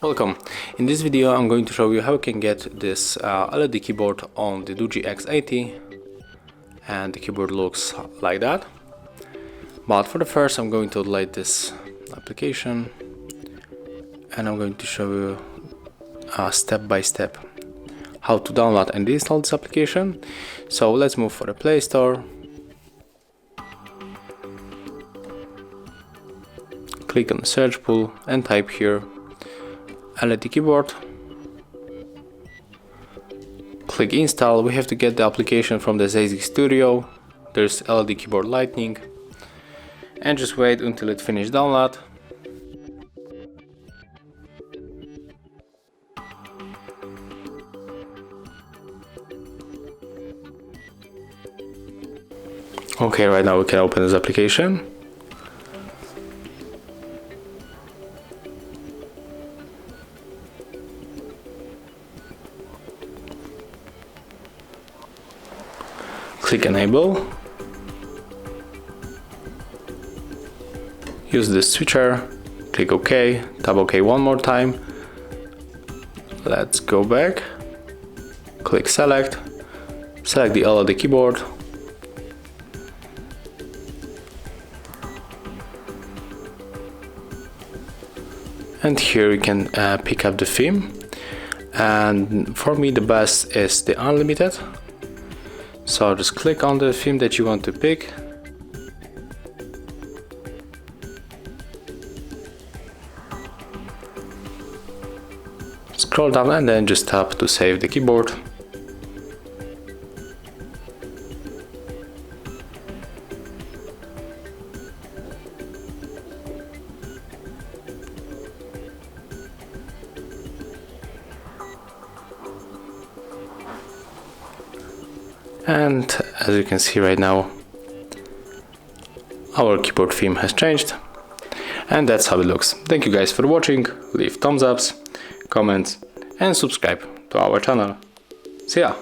Welcome. In this video I'm going to show you how you can get this LED keyboard on the Doogee X80, and the keyboard looks like that. But for the first I'm going to delete this application and I'm going to show you step by step how to download and install this application. So let's move for the Play Store. Click on the search pool and type here LED keyboard. Click install. We have to get the application from the ZZ Studio. There's LED keyboard Lightning, and just wait until it finishes download. Okay, right now we can open this application. Click enable. Use the switcher. Click OK. Tap OK one more time. Let's go back. Click select. Select the LED keyboard. And here you can pick up the theme. And for me the best is the unlimited. So just click on the theme that you want to pick. Scroll down and then just tap to save the keyboard. And as you can see right now, our keyboard theme has changed, and that's how it looks. Thank you guys for watching. Leave thumbs ups, comments and subscribe to our channel. See ya!